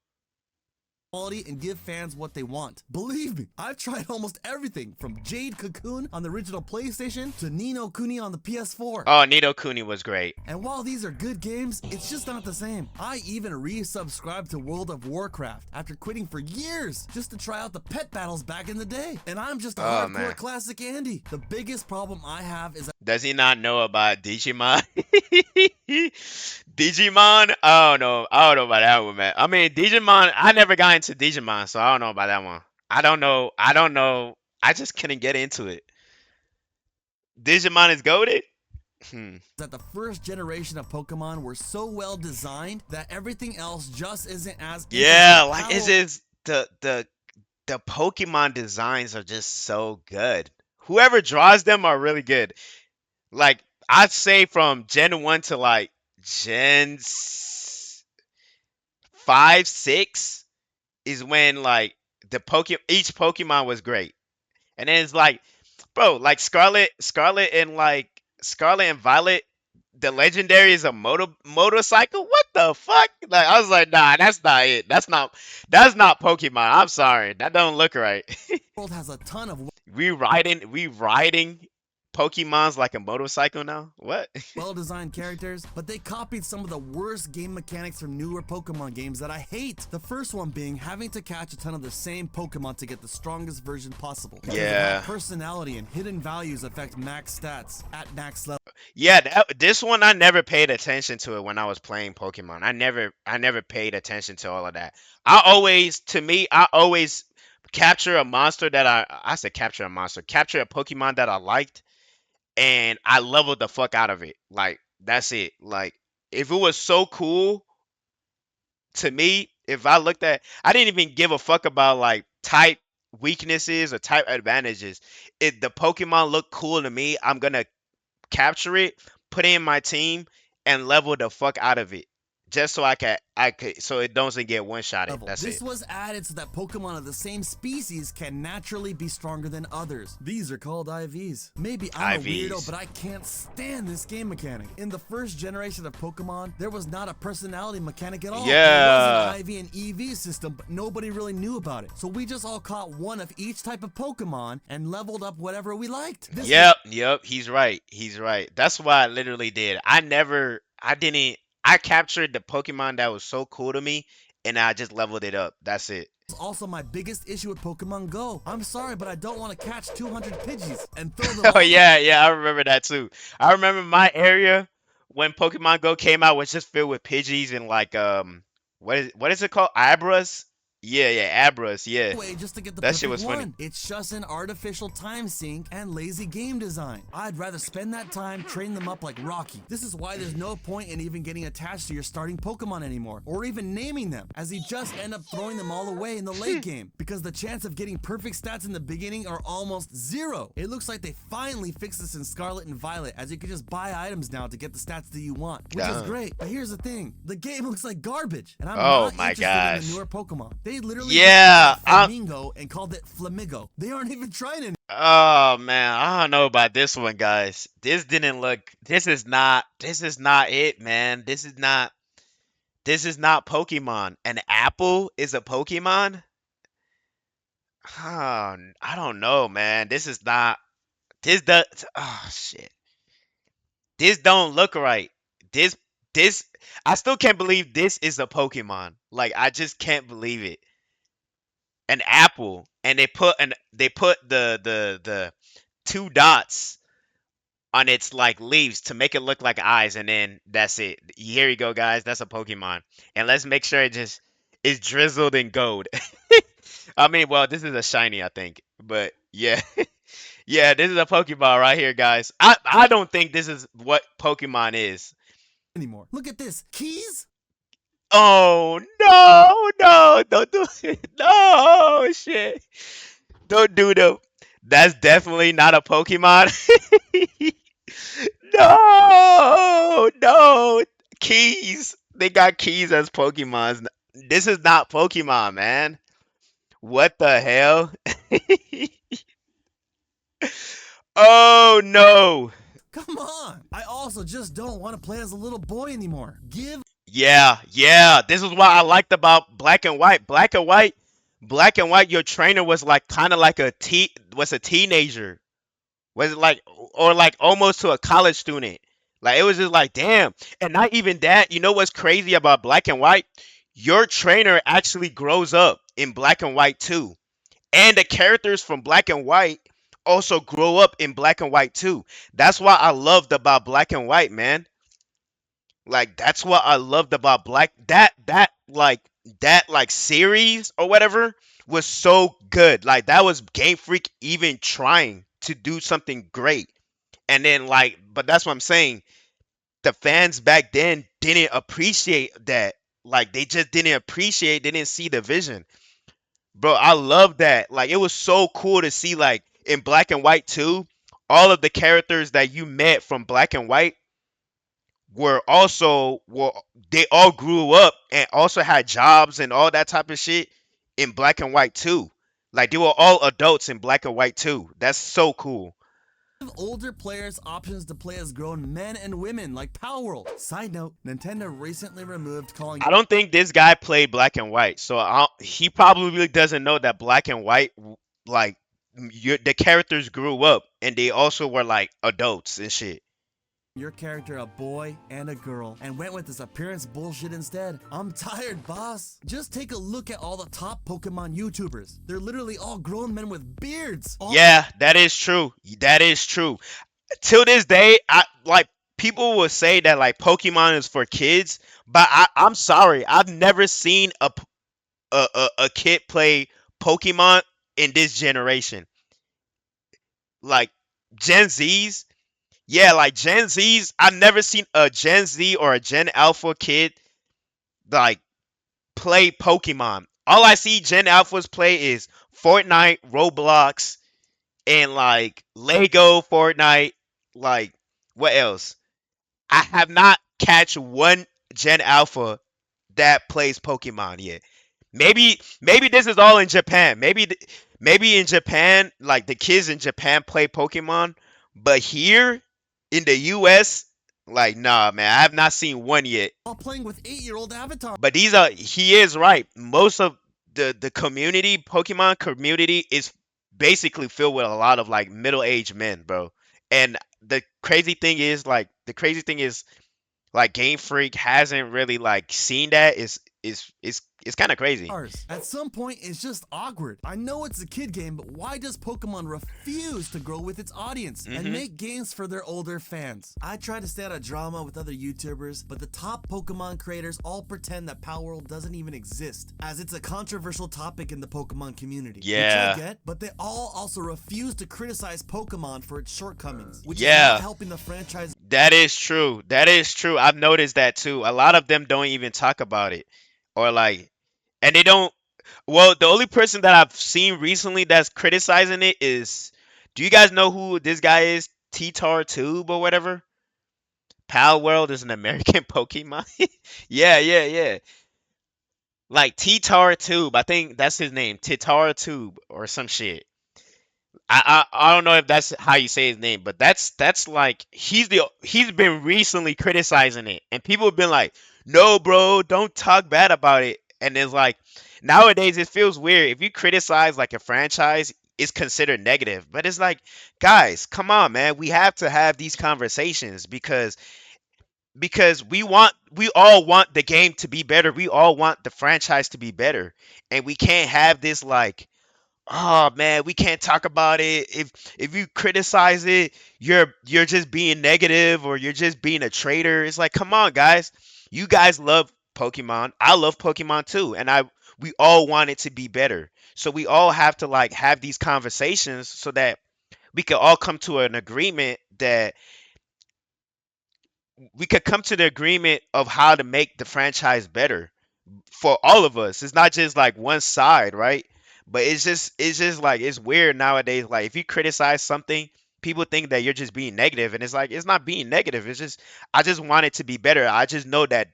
And give fans what they want. Believe me, I've tried almost everything from Jade Cocoon on the original PlayStation to Nino Kuni on the PS4. Oh, Nido Kuni was great. And while these are good games, it's just not the same. I even resubscribed to World of Warcraft after quitting for years just to try out the pet battles back in the day. And I'm just a Oh hardcore man, classic Andy. The biggest problem I have is does he not know about Digimon? Digimon? I don't know about that one, man. I mean, Digimon. I never got into Digimon, so I don't know about that one. I don't know. I don't know. I just couldn't get into it. Digimon is goaded. Hmm. that the first generation of Pokemon were so well designed that everything else just isn't as Yeah, interesting. like it's just the Pokemon designs are just so good. Whoever draws them are really good. Like I'd say from Gen 1 to like Gen 5, 6 is when like each Pokemon was great. And then it's like, bro, like Scarlet and Violet, the legendary is a motorcycle. What the fuck? Like I was like, nah, that's not it. That's not Pokemon. I'm sorry, that don't look right. World has a ton of we riding Pokemons like a motorcycle now. What? well-designed characters, but they copied some of the worst game mechanics from newer Pokemon games that I hate. The first one being having to catch a ton of the same Pokemon to get the strongest version possible. Because of how Yeah. personality and hidden values affect max stats at max level. Yeah, this one I never paid attention to it when I was playing Pokemon. I never paid attention to all of that. I always capture a monster that I said capture a monster, capture a Pokemon that I liked, and I leveled the fuck out of it. Like that's it. Like if it was so cool to me, if I didn't even give a fuck about like type weaknesses or type advantages. If the Pokemon look cool to me, I'm gonna capture it, put it in my team, and level the fuck out of it, just so I could so it doesn't get one shotted. That's This it. was added so that Pokemon of the same species can naturally be stronger than others. These are called IVs. Maybe I'm a weirdo, IVs. but I can't stand this game mechanic. In the first generation of Pokemon, there was not a personality mechanic at all. There Yeah. was an IV and EV system, but nobody really knew about it. So we just all caught one of each type of Pokemon and leveled up whatever we liked. Yep. He's right. He's right. That's what I literally did. I didn't. I captured the Pokemon that was so cool to me, and I just leveled it up. That's it. Also, my biggest issue with Pokemon Go. I'm sorry, but I don't want to catch 200 Pidgeys and throw them Oh all. yeah, I remember that too. I remember my area when Pokemon Go came out was just filled with Pidgeys and like what is it called? Abras? Yeah, Abras. Yeah, Way just to get the that shit perfect was funny. one. It's just an artificial time sink and lazy game design. I'd rather spend that time training them up like Rocky. This is why there's no point in even getting attached to your starting Pokemon anymore, or even naming them, as you just end up throwing them all away in the late game, because the chance of getting perfect stats in the beginning are almost zero. It looks like they finally fixed this in Scarlet and Violet, as you can just buy items now to get the stats that you want, which is Damn. great. But here's the thing, the game looks like garbage, and I'm Oh not my interested in gosh. the newer Pokemon. They literally Yeah, just Flamingo and called it Flamigo. They aren't even trying to. oh man, I don't know about this one, guys. This didn't look. This is not. This is not it, man. This is not. This is not Pokemon. An apple is a Pokemon? I don't know, man. This is not. This does. Oh shit. This don't look right. This. This. I still can't believe this is a Pokemon. Like I just can't believe it. An apple, and they put the two dots on its like leaves to make it look like eyes, and then that's it. Here you go, guys. That's a Pokemon, and let's make sure it just is drizzled in gold. I mean, well, this is a shiny, I think, but yeah, yeah, this is a Pokeball right here, guys. I don't think this is what Pokemon is. anymore. Look at this. Keys? Oh no, no, don't do it. No, shit. Don't do the. That's definitely not a Pokemon. No, no. Keys. They got keys as Pokemons. This is not Pokemon, man. What the hell? Oh no. Come on. I also just don't want to play as a little boy anymore. Give Yeah, yeah. This is what I liked about Black and White. Black and White. Your trainer was like kind of like was a teenager. Was it like or like almost to a college student? Like it was just like damn. And not even that. You know what's crazy about Black and White? Your trainer actually grows up in Black and White too. And the characters from Black and White also grow up in Black and White too. That's what I loved about Black and White, man. Like that's what I loved about Black that like series or whatever was so good. Like that was Game Freak even trying to do something great. And then like but that's what I'm saying. The fans back then didn't appreciate that. Like they just didn't appreciate, they didn't see the vision. Bro, I love that. Like it was so cool to see like in Black and White too, all of the characters that you met from Black and White were they all grew up and also had jobs and all that type of shit in Black and White too. Like they were all adults in Black and White too. That's so cool. older players options to play as grown men and women like Power World. Side note, Nintendo recently removed calling I don't think this guy played Black and White, so he probably doesn't know that Black and White like the characters grew up and they also were like adults and shit. your character a boy and a girl and went with this appearance bullshit instead. I'm tired, boss. Just take a look at all the top Pokemon YouTubers. They're literally all grown men with beards. Yeah, that is true. That is true. Till this day, I like people will say that like Pokemon is for kids, but I'm sorry, I've never seen a kid play Pokemon in this generation. Like Gen Zs, yeah, like Gen Zs, I've never seen a Gen Z or a Gen Alpha kid like play Pokemon. All I see Gen Alphas play is Fortnite, Roblox, and like Lego Fortnite. Like what else? I have not catch one Gen Alpha that plays Pokemon yet. Maybe this is all in Japan. Maybe in Japan, like the kids in Japan play Pokemon, but here in the US, like nah, man, I have not seen one yet. All playing with 8-year-old avatars. But these are he is right. Most of the community, Pokemon community, is basically filled with a lot of like middle-aged men, bro. And the crazy thing is like Game Freak hasn't really like seen that. It's kind of crazy. At some point, it's just awkward. I know it's a kid game, but why does Pokemon refuse to grow with its audience and make games for their older fans? I try to stay out of drama with other YouTubers, but the top Pokemon creators all pretend that Power World doesn't even exist, as it's a controversial topic in the Pokemon community. Yeah. Which I get, but they all also refuse to criticize Pokemon for its shortcomings, which is Yeah. not helping the franchise. That is true. That is true. I've noticed that too. A lot of them don't even talk about it. Or like and they don't well, the only person that I've seen recently that's criticizing it is do you guys know who this guy is? T-Tar Tube or whatever? Pal World is an American Pokemon. Yeah, yeah, yeah. Like T-Tar Tube. I think that's his name. T-Tar Tube or some shit. I don't know if that's how you say his name, but that's like he's been recently criticizing it, and people have been like, "No, bro, don't talk bad about it." And it's like nowadays it feels weird if you criticize like a franchise, it's considered negative. But it's like, guys, come on, man, we have to have these conversations because we all want the game to be better, we all want the franchise to be better, and we can't have this like oh man, we can't talk about it. If you criticize it, you're just being negative or you're just being a traitor. It's like, come on, guys. You guys love Pokemon. I love Pokemon too, and I we all want it to be better. So we all have to like have these conversations so that we could all come to an agreement that we could come to the agreement of how to make the franchise better for all of us. It's not just like one side, right? But it's just like it's weird nowadays. Like if you criticize something, people think that you're just being negative, and it's like it's not being negative. It's just I just want it to be better. I just know that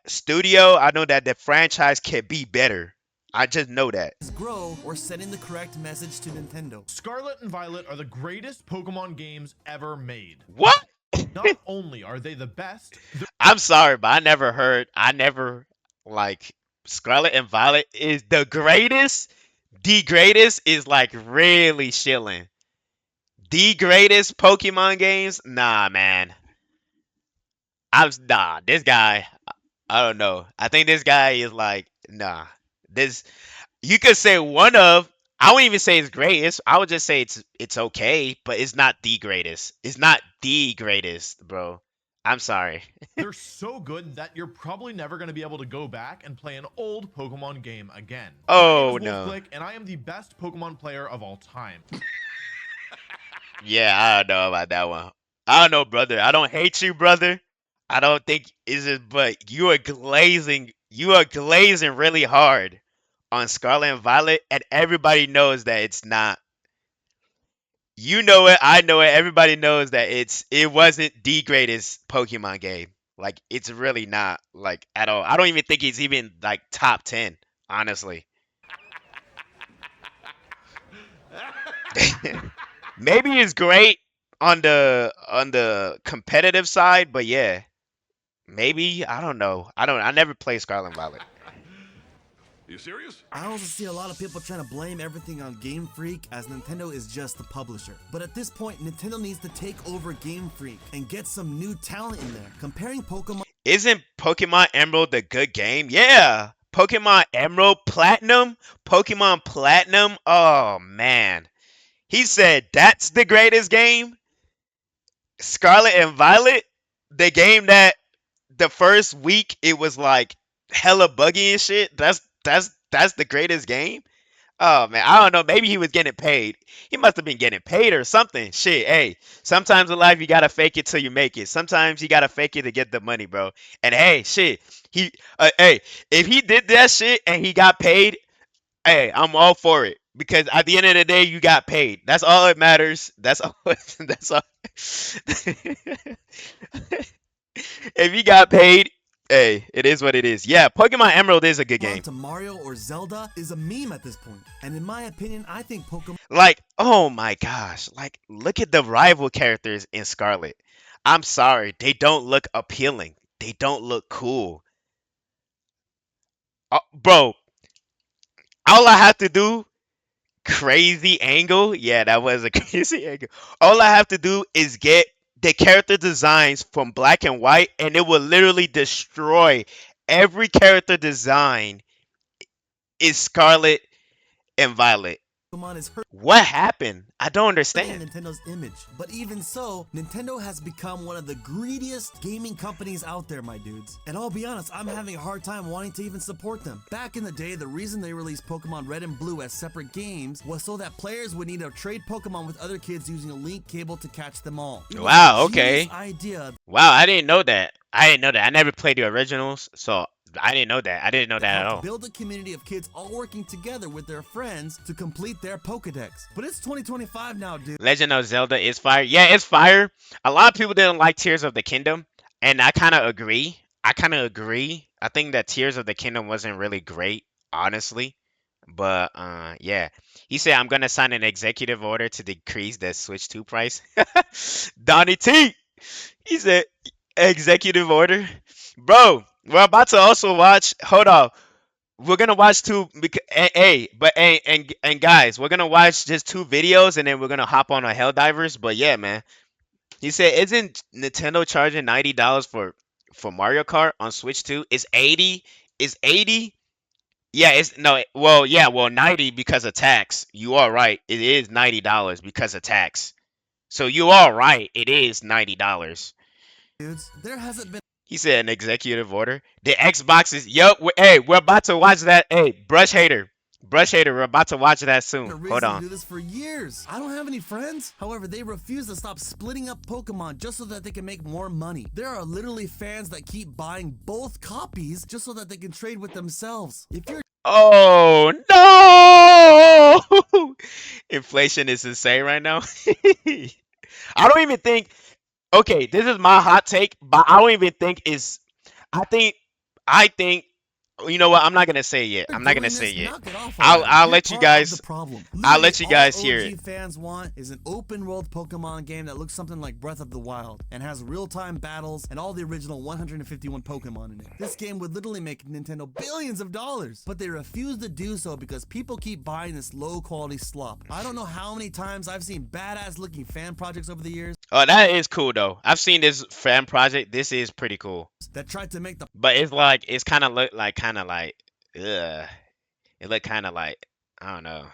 studio, I know that the franchise can be better. I just know that. grow or sending the correct message to Nintendo. Scarlet and Violet are the greatest Pokemon games ever made. What? Not only are they the best, I'm sorry, but I never like Scarlet and Violet is the greatest. The greatest is like really chilling. The greatest Pokemon games? Nah, man. Nah. This guy, I don't know. I think this guy is like nah. This you could say one of. I wouldn't even say it's greatest. I would just say it's okay, but it's not the greatest. It's not the greatest, bro. I'm sorry. they're so good that you're probably never going to be able to go back and play an old Pokemon game again. My Oh name is no. Wolfglick, and I am the best Pokemon player of all time. Yeah, I don't know about that one. I don't know, brother. I don't hate you, brother. I don't think is it, but you are glazing really hard on Scarlet and Violet, and everybody knows that it's not. You know it, I know it, everybody knows that it wasn't the greatest Pokemon game. Like it's really not like at all. I don't even think it's even like top 10, honestly. Maybe it's great on the competitive side, but yeah, maybe I don't know. I never played Scarlet and Violet. You serious? I also see a lot of people trying to blame everything on Game Freak as Nintendo is just the publisher. But at this point, Nintendo needs to take over Game Freak and get some new talent in there. Comparing Pokemon Isn't Pokemon Emerald a good game? Yeah. Pokemon Emerald Platinum? Pokemon Platinum? Oh man. He said that's the greatest game? Scarlet and Violet? The game that the first week it was like hella buggy and shit. That's the greatest game. Oh man, I don't know. Maybe he was getting paid. He must have been getting paid or something. Shit, hey. Sometimes in life you gotta fake it till you make it. Sometimes you gotta fake it to get the money, bro. And hey, shit. Hey, if he did that shit and he got paid, hey, I'm all for it because at the end of the day, you got paid. That's all that matters. That's all. That's all. If you got paid, hey, it is what it is. Yeah, Pokemon Emerald is a good game. to Mario or Zelda is a meme at this point. And in my opinion, I think Pokemon Like, oh my gosh, like look at the rival characters in Scarlet. I'm sorry, they don't look appealing. They don't look cool. Bro, all I have to do crazy angle. Yeah, that was a crazy angle. All I have to do is get the character designs from black and white, and it will literally destroy every character design is Scarlet and Violet. is What happened? I don't hurting understand. Nintendo's image. But even so, Nintendo has become one of the greediest gaming companies out there, my dudes. And I'll be honest, I'm having a hard time wanting to even support them. Back in the day, the reason they released Pokemon Red and Blue as separate games was so that players would need to trade Pokemon with other kids using a link cable to catch them all. It was Wow, a okay. genius idea Wow, I didn't know that. I didn't know that. I never played the originals, so I didn't know that. I didn't know that at to all. build a community of kids all working together with their friends to complete their Pokedex. But it's 2025 now, dude. Legend of Zelda is fire. Yeah, it's fire. A lot of people didn't like Tears of the Kingdom, and I kind of agree. I think that Tears of the Kingdom wasn't really great, honestly. But yeah. He said I'm gonna sign an executive order to decrease the Switch 2 price. Donnie T. He said executive order. Bro, we're about to also watch. Hold on. We're gonna watch two. Hey, but hey, and guys, we're gonna watch just two videos, and then we're gonna hop on a Helldivers. But yeah, man. He said, "Isn't Nintendo charging $90 for Mario Kart on Switch 2? Is 80? Is 80 Yeah, it's no. Well, yeah, well, 90 because of tax. You are right. It is $90 because of tax. So you are right. It is $90. dudes. There hasn't been He said an executive order. The Xbox is. Yup. Hey, we're about to watch that. Hey, Brush hater. We're about to watch that a soon. Hold reason to on. do this for years. I don't have any friends. However, they refuse to stop splitting up Pokemon just so that they can make more money. There are literally fans that keep buying both copies just so that they can trade with themselves. If you're Oh no! Inflation is insane right now. I don't even think. Okay, this is my hot take, but I don't even think it's. I think. I think. You know what? I'm not gonna say it yet. I'm not gonna doing say it this, yet. knock it off I'll already. I'll You're let you part of the guys. problem. I'll Literally, let you all guys hear it. OG fans want is an open world Pokemon game that looks something like Breath of the Wild and has real-time battles and all the original 151 Pokemon in it. This game would literally make Nintendo billions of dollars, but they refuse to do so because people keep buying this low-quality slop. I don't know how many times I've seen badass-looking fan projects over the years Oh, that is cool though. I've seen this fan project. This is pretty cool. that tried to make the But it's like it's kind of like ugh. It look kind of like I don't know.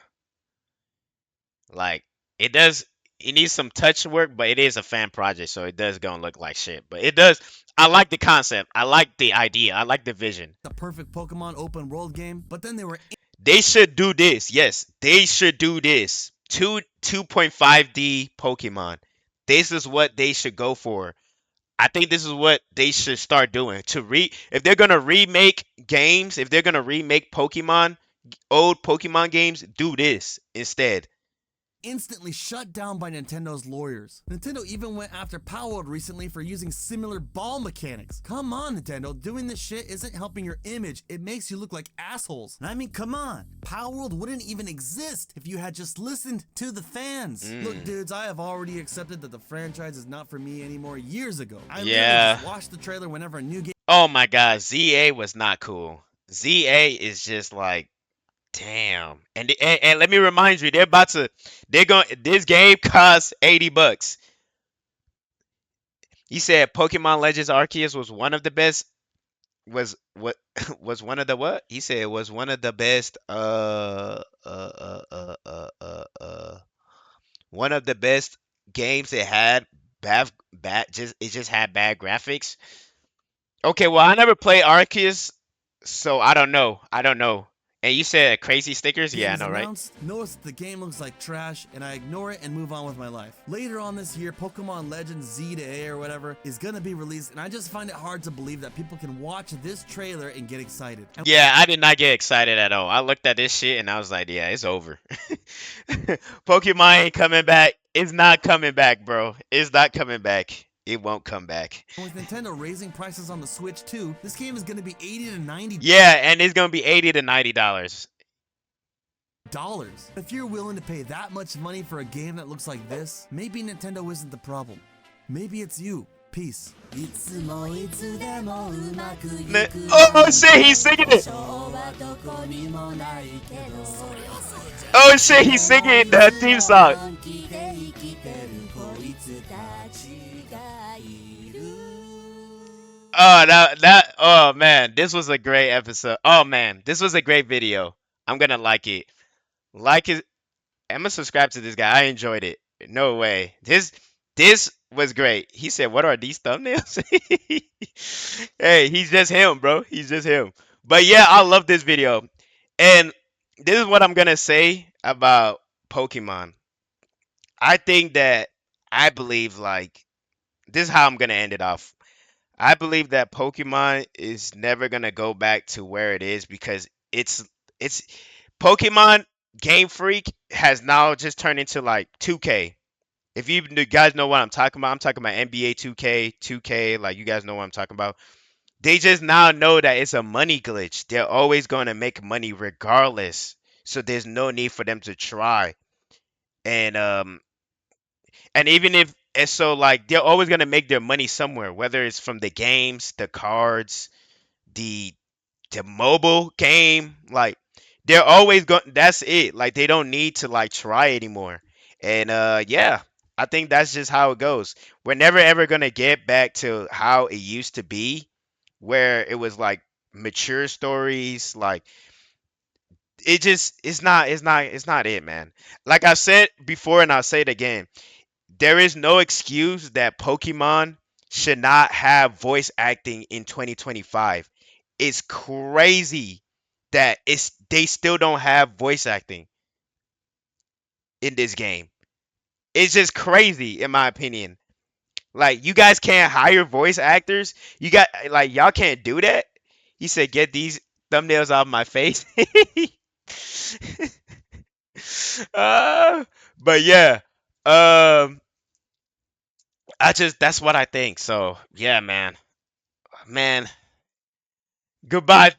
Like it does. It needs some touch work, but it is a fan project, so it does gonna look like shit. But it does. I like the concept. I like the idea. I like the vision. perfect Pokemon open world game, but then they were They should do this. Yes, they should do this. 2.5D Pokemon. This is what they should go for. I think this is what they should start doing. If they're gonna remake games, if they're gonna remake old Pokemon games, do this instead. instantly shut down by Nintendo's lawyers. Nintendo even went after Power recently for using similar ball mechanics. Come on, Nintendo, doing this shit isn't helping your image. It makes you look like assholes. And I mean, come on. Power World wouldn't even exist if you had just listened to the fans. Look, dudes, I have already accepted that the franchise is not for me anymore years ago. I literally Yeah. just watched the trailer whenever a new game Oh my God, ZA was not cool. ZA is just like damn. And let me remind you, they're going this game costs $80. He said Pokemon Legends Arceus was one of the best was what was one of the what? He said it was one of the best one of the best games it had it just had bad graphics. Okay, well I never played Arceus, so I don't know. I don't know. And you said crazy stickers? Yeah, I is know, right? announced, notice the game looks like trash, and I ignore it and move on with my life. Later on this year, Pokemon Legends Z to A or whatever is gonna be released, and I just find it hard to believe that people can watch this trailer and get excited. And Yeah, I did not get excited at all. I looked at this shit and I was like, yeah, it's over. Pokemon ain't coming back. It's not coming back, bro. It's not coming back. It won't come back. with Nintendo raising prices on the Switch too, this game is gonna be $80 to $90. Yeah, and it's gonna be $80 to $90. If you're willing to pay that much money for a game that looks like this, maybe Nintendo isn't the problem. Maybe it's you. Peace. Oh shit, he's singing it. Oh shit, he's singing the theme song. Oh that oh man, this was a great episode. Oh man, this was a great video. I'm gonna like it. Like it. I'm gonna subscribe to this guy. I enjoyed it. No way. This was great. He said, "What are these thumbnails?" Hey, he's just him, bro. He's just him. But yeah, I love this video. And this is what I'm gonna say about Pokemon. I think that I believe like this is how I'm gonna end it off. I believe that Pokemon is never gonna go back to where it is because it's Pokemon Game Freak has now just turned into like 2K. If you guys know what I'm talking about NBA 2K, 2K, like you guys know what I'm talking about. They just now know that it's a money glitch. They're always going to make money regardless. So there's no need for them to try. And and even if and so like they're always going to make their money somewhere, whether it's from the games, the cards, the mobile game, like they're always going that's it. Like they don't need to like try anymore. And yeah, I think that's just how it goes. We're never ever going to get back to how it used to be where it was like mature stories like it just it's not it, man. Like I said before, and I'll say it again. There is no excuse that Pokemon should not have voice acting in 2025. It's crazy that it's they still don't have voice acting in this game. It's just crazy in my opinion. Like you guys can't hire voice actors. You got like y'all can't do that. He said, "Get these thumbnails off my face." uh, but yeah, um, I just that's what I think. So yeah, man, goodbye,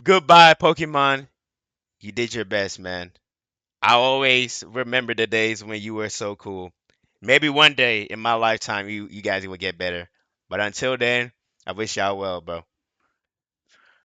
goodbye, Pokemon. You did your best, man. I always remember the days when you were so cool. Maybe one day in my lifetime, you guys will get better. But until then, I wish y'all well, bro.